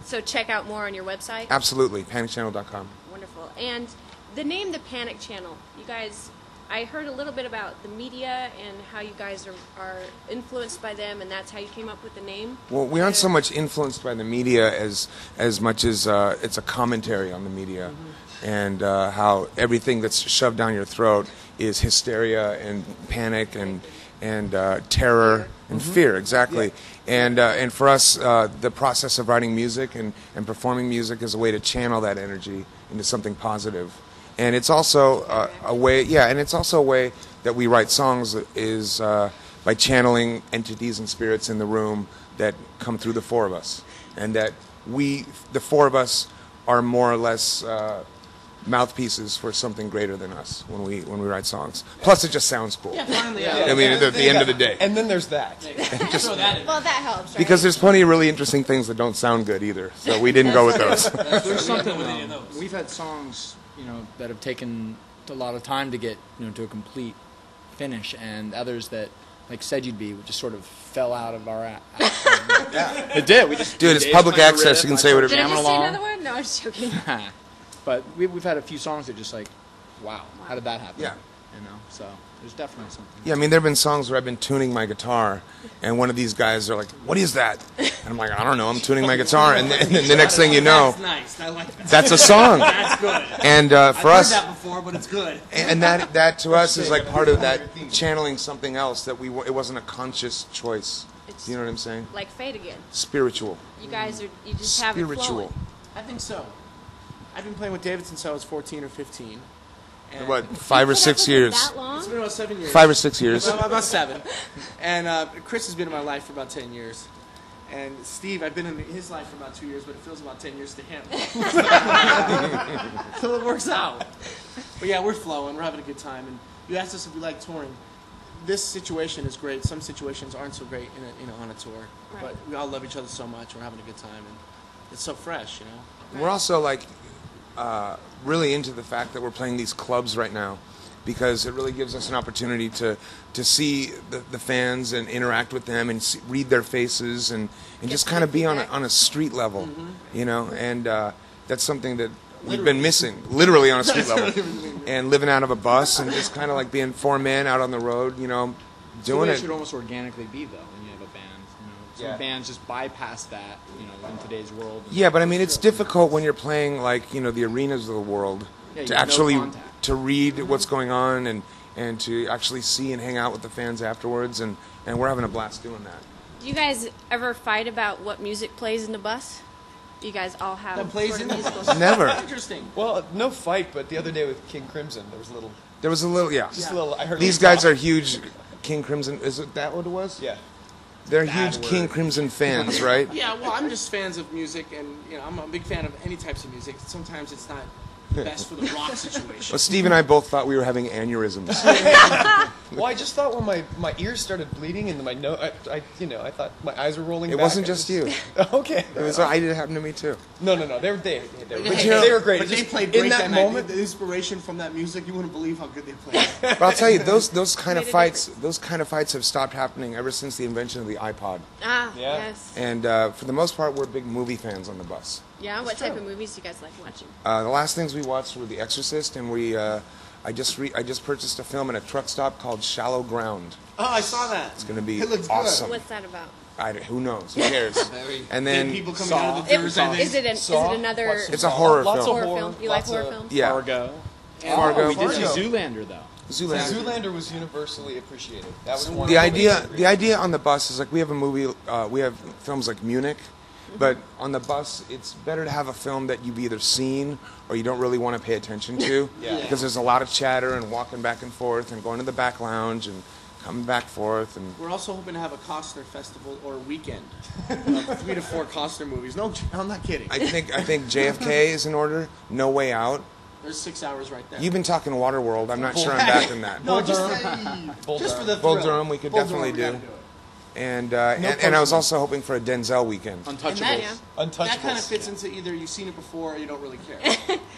So check out more on your website? Absolutely, panicchannel.com. Wonderful. And the name The Panic Channel, you guys, I heard a little bit about the media and how you guys are influenced by them, and that's how you came up with the name? Well, we aren't so much influenced by the media as much as it's a commentary on the media, and how everything that's shoved down your throat is hysteria and panic and terror and fear, exactly. And for us, the process of writing music and performing music is a way to channel that energy into something positive. And it's also a way, and it's also a way that we write songs is by channeling entities and spirits in the room that come through the four of us, and that the four of us, are more or less mouthpieces for something greater than us when we write songs. Plus, it just sounds cool. Yeah, finally. I mean, at the end of the day. And then there's that. Well, that helps, right? Because there's plenty of really interesting things that don't sound good either, so we didn't go with those. There's something with any of those. We've had songs, that have taken a lot of time to get, to a complete finish, and others that, like Said You'd Be, just sort of fell out of our It did. We just Dude, it's public access. You can say whatever. Did I just say another word? No, I'm just joking. But we've had a few songs that just like, wow, how did that happen? Yeah. So there's definitely something. Yeah, I mean, there have been songs where I've been tuning my guitar, and one of these guys are like, "What is that?" And I'm like, "I don't know. I'm tuning my guitar." And then the next thing you know, That's nice. I like that. that's a song. That's good. And for I've us, heard that before, but it's good. and that to us is like part of that channeling something else that it wasn't a conscious choice. You know what I'm saying? Like Fade Again. Spiritual. You guys you just have it Spiritual. flowing. I think so. I've been playing with David since I was 14 or 15. And What, 5 or 6 years? That long? It's been about 7 years. 5 or 6 years. About 7. And Chris has been in my life for about 10 years. And Steve, I've been in his life for about 2 years, but it feels about 10 years to him. So it works out. But yeah, we're flowing. We're having a good time. And you asked us if we like touring. This situation is great. Some situations aren't so great on a tour. Right. But we all love each other so much. We're having a good time. And it's so fresh, We're also like really into the fact that we're playing these clubs right now, because it really gives us an opportunity to see the fans and interact with them and read their faces and just kind of be on a street level, and that's something that we've been missing, literally on a street level, and living out of a bus and just kind of like being 4 men out on the road, doing it it. should almost organically be though when you have a band. Some bands just bypass that, in today's world. Yeah, but I mean, it's difficult when you're playing like the arenas of the world to actually to read what's going on and to actually see and hang out with the fans afterwards, and we're having a blast doing that. Do you guys ever fight about what music plays in the bus? You guys all have That plays in the musical Never. Interesting. Well, no fight, but the other day with King Crimson, there was a little. Just a little. I heard These guys are huge King Crimson. Is it that what it was? Yeah. They're huge King Crimson fans, right? Yeah, well, I'm just fans of music, and I'm a big fan of any types of music. Sometimes it's not best for the rock situation. Well, Steve and I both thought we were having aneurysms. Well, I just thought when my ears started bleeding and my nose, I thought my eyes were rolling. It back. wasn't just you. Okay. It was. It happened to me too. No, they were great. They were great. But they Just played great in that night. moment. The inspiration from that music, you wouldn't believe how good they played. But I'll tell you, those kind of fights have stopped happening ever since the invention of the iPod. Ah, Yeah. yes. And for the most part, we're big movie fans on the bus. Yeah, what type of movies do you guys like watching? The last things we watched were The Exorcist, and I just purchased a film at a truck stop called Shallow Ground. Oh, I saw that. It's going to be It looks good. awesome. What's that about? Who knows? Who cares? And then People coming out of the doors. I think. Is it another it's a horror Lots film. of horror film? You like lots horror of- films? Yeah, Fargo. Fargo. We did see Fargo. Zoolander though. Zoolander. Zoolander was universally appreciated. That was one The of idea on the bus is like we have a movie, we have films like Munich, but on the bus it's better to have a film that you've either seen or you don't really want to pay attention to, because there's a lot of chatter and walking back and forth and going to the back lounge and coming back forth. And We're also hoping to have a Costner festival or weekend of 3 to 4 Costner movies. No, I'm not kidding. I think JFK is in order. No Way Out. There's 6 hours right there. You've been talking Waterworld. I'm not sure I'm backing that. No, just for the Bull thrill. Durham we could Bull definitely Durham, we do. gotta do it. And I was also hoping for a Denzel weekend. Untouchables. That kind of fits into either you've seen it before or you don't really care.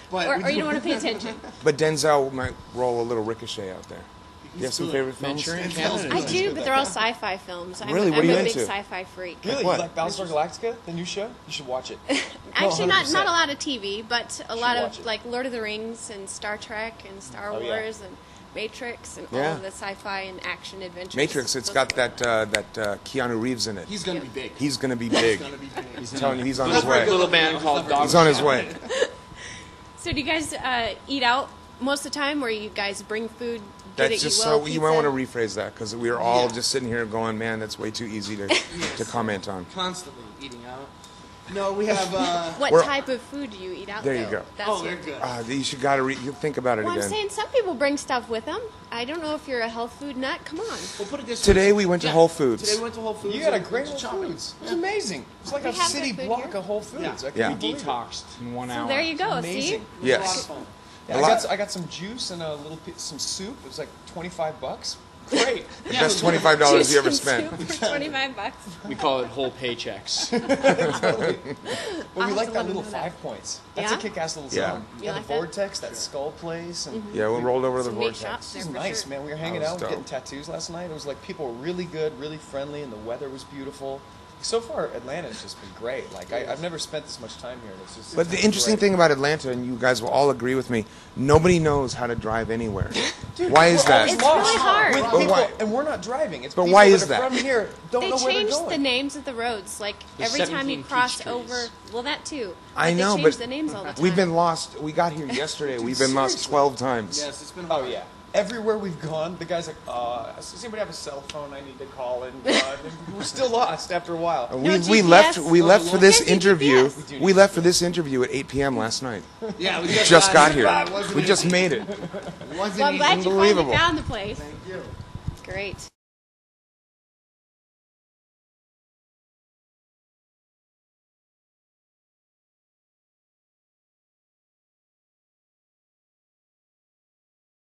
But Or you don't want to pay attention? But Denzel might roll a little ricochet out there. You have some favorite films? Manchurian Candidate. I do, but they're all sci-fi films. Really? What I'm are you a big into? sci-fi freak. Really? what? You like Battlestar Galactica, the new show? You should watch it. Actually, not 100%. a lot of TV, but a lot watch of it. like Lord of the Rings and Star Trek and Star Oh, yeah. Wars and Matrix and all Yeah. of the sci-fi and action adventures. Matrix. It's Those got are- that Keanu Reeves in it. He's gonna be big. He's gonna be big. He's gonna be big. I'm telling you, he's on his way. Little band called Dog. He's on his way. So do you guys eat out most of the time, or you guys bring food? That's just so. You might want to rephrase that because we were all just sitting here going, "Man, that's way too easy to comment on." Constantly eating out. No, we have. What We're- type of food do you eat out? There you though? go. That's Oh, your- they're good. You should you think about it Well, I'm again. saying some people bring stuff with them. I don't know if you're a health food nut. Come on. We'll put it this Today way. we went to Whole Foods. Today we went to Whole Foods. You got a and great went to Whole shopping. Foods. It was amazing. It's like We a have city good food block here. of Whole Foods. Yeah. I couldn't Yeah. We believe it. detoxed in 1 hour. So there you go. Amazing. See? It was Yes. a lot of fun. Yeah, A lot. I got some juice and a little some soup. It was like $25. Great. The best $25 you ever Juice and spent. soup for $25. We call it whole paychecks. Well, we have like to that let little them know that. 5 points. That's Yeah? a kick-ass little Yeah. zone. You Yeah, like the that? Vortex, that skull place, and Yeah, we rolled over to the Some meat vortex. shops this there was for nice, sure. man. We were hanging That was out, dope. getting tattoos last night. It was like people were really good, really friendly, and the weather was beautiful. So far, Atlanta's just been great. Like I've never spent this much time here. And it's just. But the it's interesting great. thing about Atlanta, and you guys will all agree with me, nobody knows how to drive anywhere. Why is We're that? always It's lost really hard. with But people, why- and we're not driving. It's But people why that is are that? from here don't They know where they're changed going. the names of the roads. Like There's every time 17 you cross peach trees. over, well, that too. I But know, they but change the names all the time. we've been lost. We got here yesterday. We've been lost seriously. 12 times. Yes, it's been. Oh yeah. Everywhere we've gone, the guy's like, does anybody have a cell phone I need to call? And we're still lost after a while. We, No we GPS? left. We left for this There's no interview. GPS. We left for this interview at 8 p.m. last night. Yeah, we Just got here. here. We just made it. Wasn't Well, I'm glad you finally Unbelievable. found the place. Thank you. Great.